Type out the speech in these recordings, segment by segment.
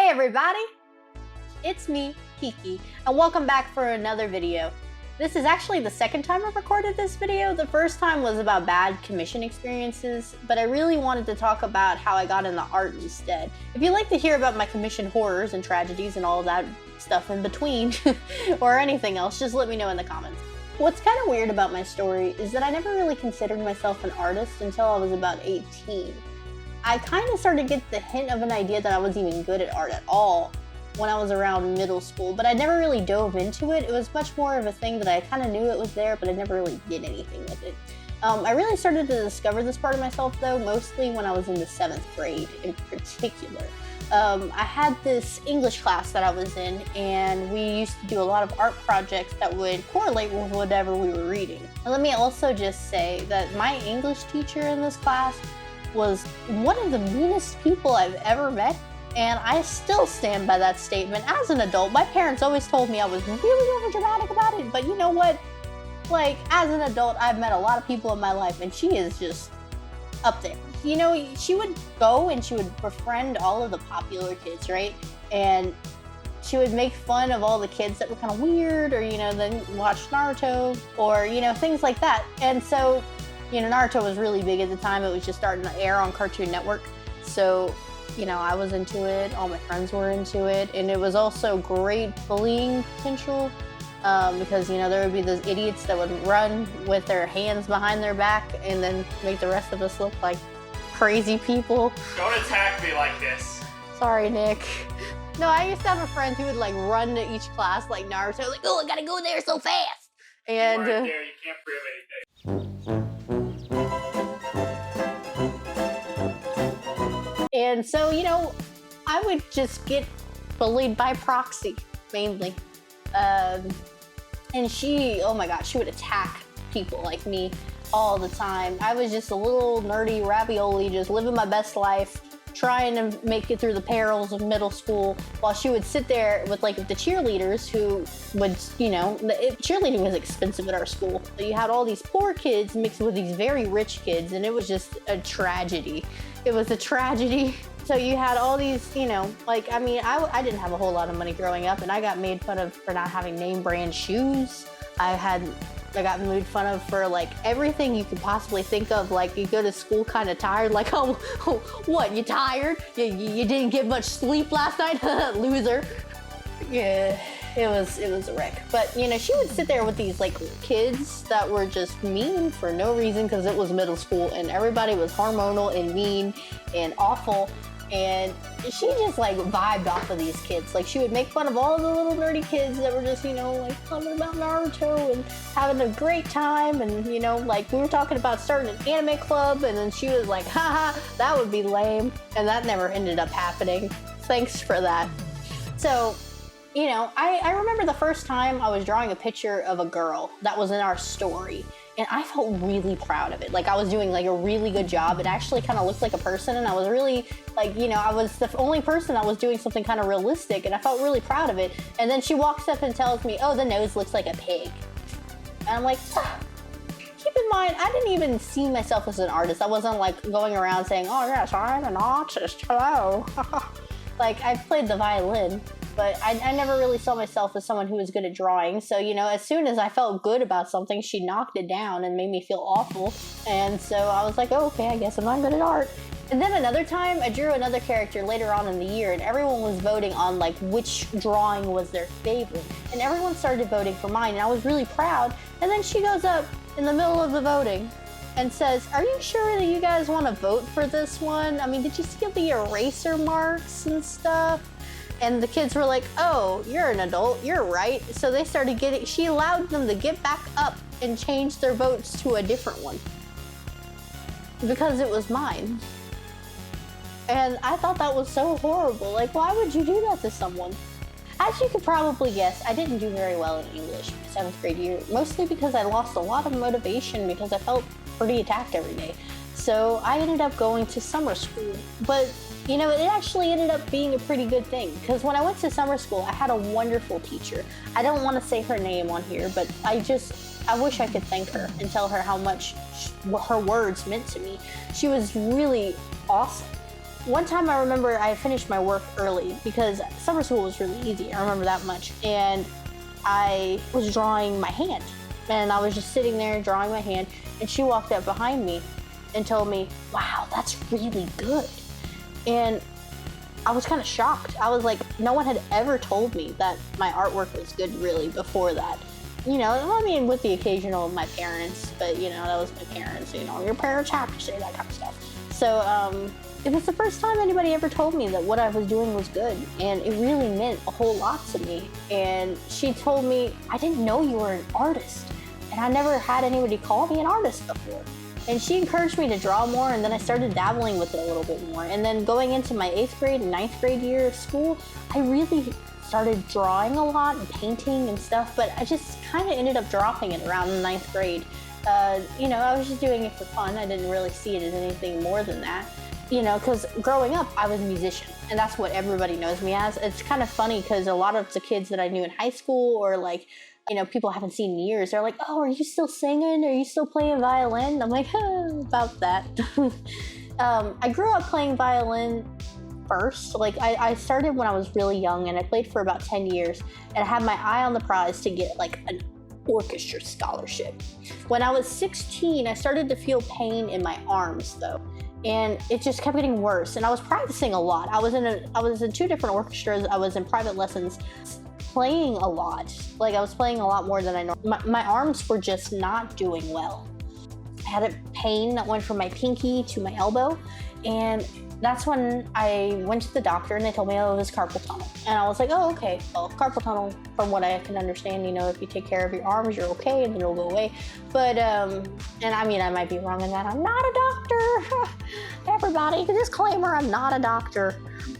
Hey everybody, it's me, Kiki, and welcome back for another video. This is actually the second time I've recorded this video. The first time was about bad commission experiences, but I really wanted to talk about how I got into art instead. If you'd like to hear about my commission horrors and tragedies and all that stuff in between, or anything else, just let me know in the comments. What's kind of weird about my story is that I never really considered myself an artist until I was about 18. I kind of started to get the hint of an idea that I wasn't even good at art at all when I was around middle school, but I never really dove into it. It was much more of a thing that I kind of knew it was there, but I never really did anything with it. I really started to discover this part of myself though, mostly when I was in the 7th grade in particular. I had this English class that I was in, and we used to do a lot of art projects that would correlate with whatever we were reading. And let me also just say that my English teacher in this class was one of the meanest people I've ever met, and I still stand by that statement as an adult. My parents always told me I was really overdramatic about it, but you know what? Like, as an adult, I've met a lot of people in my life, and she is just up there. You know, she would go and she would befriend all of the popular kids, right? And she would make fun of all the kids that were kind of weird, or, you know, then watch Naruto, or, you know, things like that. And so, you know, Naruto was really big at the time. It was just starting to air on Cartoon Network. So, you know, I was into it. All my friends were into it. And it was also great bullying potential because, you know, there would be those idiots that would run with their hands behind their back and then make the rest of us look like crazy people. Don't attack me like this. Sorry, Nick. No, I used to have a friend who would like run to each class like Naruto, like, oh, I gotta go there so fast. And you weren't there, you can't prove anything. And so, you know, I would just get bullied by proxy, mainly. And she, oh my God, she would attack people like me all the time. I was just a little nerdy ravioli, just living my best life, trying to make it through the perils of middle school, while she would sit there with like the cheerleaders who would, you know, cheerleading was expensive at our school. So you had all these poor kids mixed with these very rich kids, and it was just a tragedy. It was a tragedy. So you had all these, you know, like, I mean, I didn't have a whole lot of money growing up, and I got made fun of for not having name brand shoes. I got made fun of for like everything you could possibly think of. Like, you go to school kind of tired, like, oh, what, you tired? You didn't get much sleep last night? Loser. Yeah, it was a wreck. But, you know, she would sit there with these like kids that were just mean for no reason, because it was middle school and everybody was hormonal and mean and awful. And she just like vibed off of these kids. Like, she would make fun of all the little nerdy kids that were just, you know, like talking about Naruto and having a great time. And, you know, like, we were talking about starting an anime club, and then she was like, haha, that would be lame. And that never ended up happening. Thanks for that. So, you know, I remember the first time I was drawing a picture of a girl that was in our story, and I felt really proud of it. Like, I was doing like a really good job. It actually kind of looked like a person, and I was really like, you know, I was the only person that was doing something kind of realistic, and I felt really proud of it. And then she walks up and tells me, oh, the nose looks like a pig. And I'm like, keep in mind, I didn't even see myself as an artist. I wasn't like going around saying, oh yes, I'm an artist, hello. Like, I played the violin, but I never really saw myself as someone who was good at drawing. So, you know, as soon as I felt good about something, she knocked it down and made me feel awful. And so I was like, oh, okay, I guess I'm not good at art. And then another time, I drew another character later on in the year, and everyone was voting on like which drawing was their favorite. And everyone started voting for mine, and I was really proud. And then she goes up in the middle of the voting and says, are you sure that you guys want to vote for this one? I mean, did you see the eraser marks and stuff? And the kids were like, oh, you're an adult, you're right. So they started she allowed them to get back up and change their votes to a different one, because it was mine. And I thought that was so horrible. Like, why would you do that to someone? As you could probably guess, I didn't do very well in English my 7th grade year, mostly because I lost a lot of motivation because I felt pretty attacked every day. So I ended up going to summer school. But, you know, it actually ended up being a pretty good thing, because when I went to summer school, I had a wonderful teacher. I don't want to say her name on here, but I wish I could thank her and tell her how much her words meant to me. She was really awesome. one time I remember I finished my work early because summer school was really easy. I remember that much. And I was drawing my hand. And I was just sitting there drawing my hand. And she walked up behind me and told me, wow, that's really good. And I was kind of shocked. I was like, no one had ever told me that my artwork was good really before that. You know, I mean, with the occasional my parents, but you know, that was my parents, you know, your parents have to say that kind of stuff. So it was the first time anybody ever told me that what I was doing was good, and it really meant a whole lot to me. And she told me, I didn't know you were an artist, and I never had anybody call me an artist before. And she encouraged me to draw more, and then I started dabbling with it a little bit more. And then going into my 8th grade and 9th grade year of school, I really started drawing a lot and painting and stuff, but I just kind of ended up dropping it around the 9th grade. You know, I was just doing it for fun. I didn't really see it as anything more than that. You know, because growing up, I was a musician, and that's what everybody knows me as. It's kind of funny because a lot of the kids that I knew in high school, or like, you know, people I haven't seen in years, they're like, oh, are you still singing? Are you still playing violin? I'm like, about that. I grew up playing violin first. Like, I started when I was really young, and I played for about 10 years, and I had my eye on the prize to get like an orchestra scholarship. When I was 16, I started to feel pain in my arms though, and it just kept getting worse. And I was practicing a lot. I was in 2 different orchestras. I was in private lessons, playing a lot. Like, I was playing a lot more than I know. My arms were just not doing well. I had a pain that went from my pinky to my elbow, and that's when I went to the doctor, and they told me, oh, it was carpal tunnel. And I was like, oh, okay. Well, carpal tunnel, from what I can understand, you know, if you take care of your arms, you're okay, and it'll go away. But, and I mean, I might be wrong in that. I'm not a doctor. Everybody, disclaimer, I'm not a doctor.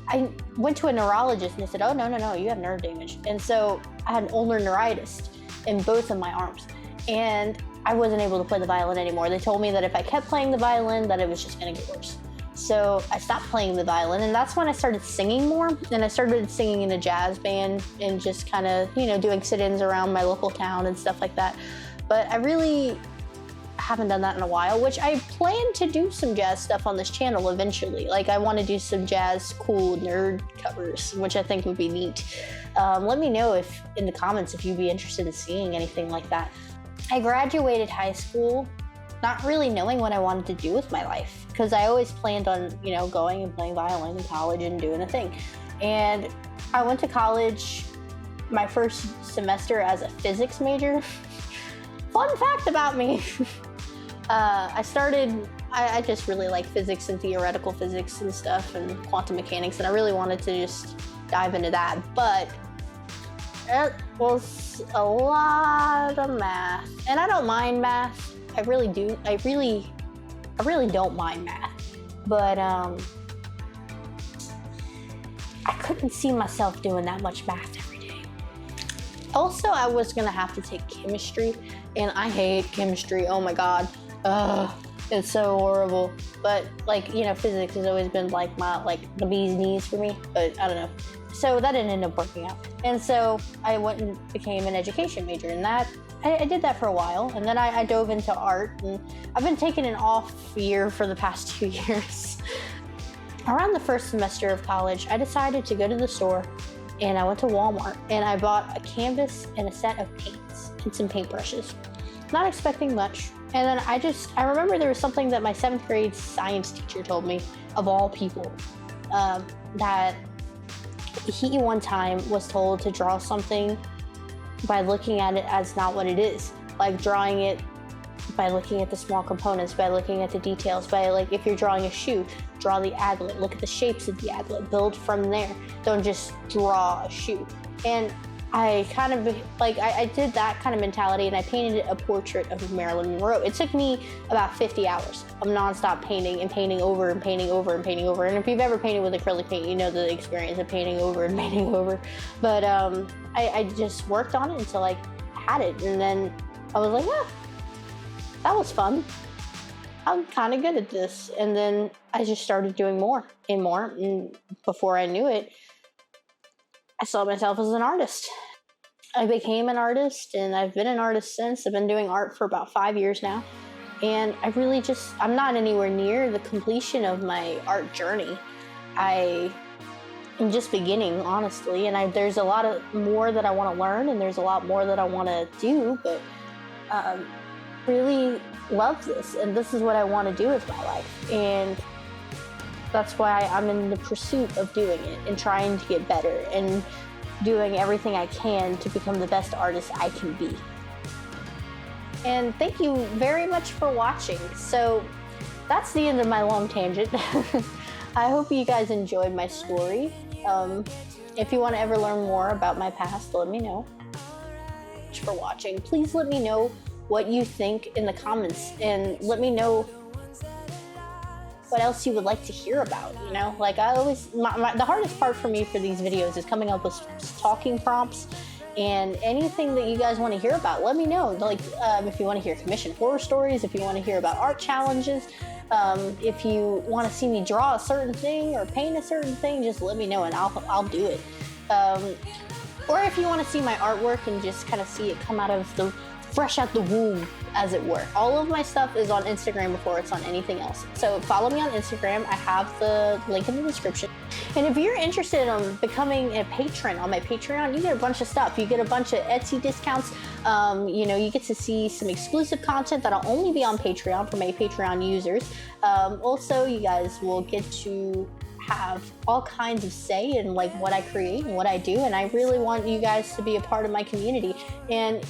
I went to a neurologist, and they said, oh, no, you have nerve damage. And so I had ulnar neuritis in both of my arms. And I wasn't able to play the violin anymore. They told me that if I kept playing the violin, that it was just gonna get worse. So I stopped playing the violin, and that's when I started singing more. And I started singing in a jazz band and just kind of, you know, doing sit-ins around my local town and stuff like that. But I really haven't done that in a while, which I plan to do some jazz stuff on this channel eventually. Like, I want to do some jazz cool nerd covers, which I think would be neat. Let me know if in the comments if you'd be interested in seeing anything like that. I graduated high school not really knowing what I wanted to do with my life, because I always planned on, you know, going and playing violin in college and doing a thing. And I went to college my first semester as a physics major. Fun fact about me. I just really like physics and theoretical physics and stuff and quantum mechanics, and I really wanted to just dive into that, but it was a lot of math. And I don't mind math. I really don't mind math, but I couldn't see myself doing that much math every day. Also, I was gonna have to take chemistry, and I hate chemistry. Oh my god, it's so horrible. But like, you know, physics has always been like the bee's knees for me. But I don't know. So that didn't end up working out, and so I went and became an education major, and that. I did that for a while, and then I dove into art, and I've been taking an off year for the past 2 years. Around the first semester of college, I decided to go to the store, and I went to Walmart, and I bought a canvas and a set of paints and some paintbrushes. Not expecting much. And then I remember there was something that my 7th grade science teacher told me, of all people, that he one time was told to draw something by looking at it as not what it is. Like drawing it by looking at the small components, by looking at the details, by like, if you're drawing a shoe, draw the aglet, look at the shapes of the aglet, build from there. Don't just draw a shoe. And I kind of, like, I did that kind of mentality, and I painted a portrait of Marilyn Monroe. It took me about 50 hours of nonstop painting and painting over and painting over and painting over. And if you've ever painted with acrylic paint, you know the experience of painting over and painting over. But I just worked on it until I had it. And then I was like, yeah, that was fun. I'm kind of good at this. And then I just started doing more and more. And before I knew it, I saw myself as an artist. I became an artist, and I've been an artist since. I've been doing art for about 5 years now. And I'm not anywhere near the completion of my art journey. I am just beginning, honestly, and there's a lot of more that I want to learn, and there's a lot more that I want to do, but really love this, and this is what I want to do with my life, and that's why I'm in the pursuit of doing it and trying to get better and doing everything I can to become the best artist I can be. And thank you very much for watching. So that's the end of my long tangent. I hope you guys enjoyed my story. If you want to ever learn more about my past, let me know. Thanks for watching. Please let me know what you think in the comments, and let me know what else you would like to hear about, you know? Like, I always, the hardest part for me for these videos is coming up with talking prompts, and anything that you guys want to hear about, let me know. Like, if you want to hear commissioned horror stories, if you want to hear about art challenges, if you want to see me draw a certain thing or paint a certain thing, just let me know and I'll do it. Or if you want to see my artwork and just kind of see it come out of the fresh out the womb, as it were. All of my stuff is on Instagram before it's on anything else. So follow me on Instagram. I have the link in the description. And if you're interested in becoming a patron on my Patreon, you get a bunch of stuff. You get a bunch of Etsy discounts. You know, you get to see some exclusive content that'll only be on Patreon for my Patreon users. Also, you guys will get to have all kinds of say in like what I create and what I do, and I really want you guys to be a part of my community. And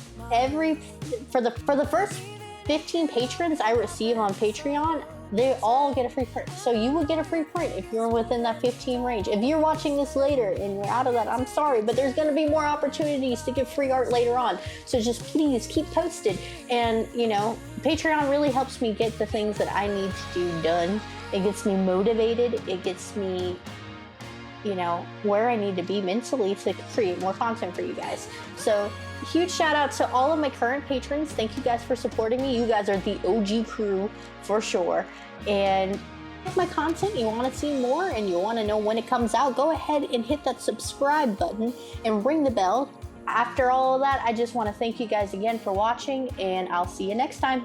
for the first 15 patrons I receive on Patreon, they all get a free print. So you will get a free print if you're within that 15 range. If you're watching this later and you're out of that, I'm sorry, but there's going to be more opportunities to get free art later on. So just please keep posted. And you know, Patreon really helps me get the things that I need to do done. It gets me motivated. It gets me, you know, where I need to be mentally to create more content for you guys. So huge shout out to all of my current patrons. Thank you guys for supporting me. You guys are the OG crew for sure. And if my content, you want to see more and you want to know when it comes out, go ahead and hit that subscribe button and ring the bell. After all of that, I just want to thank you guys again for watching, and I'll see you next time.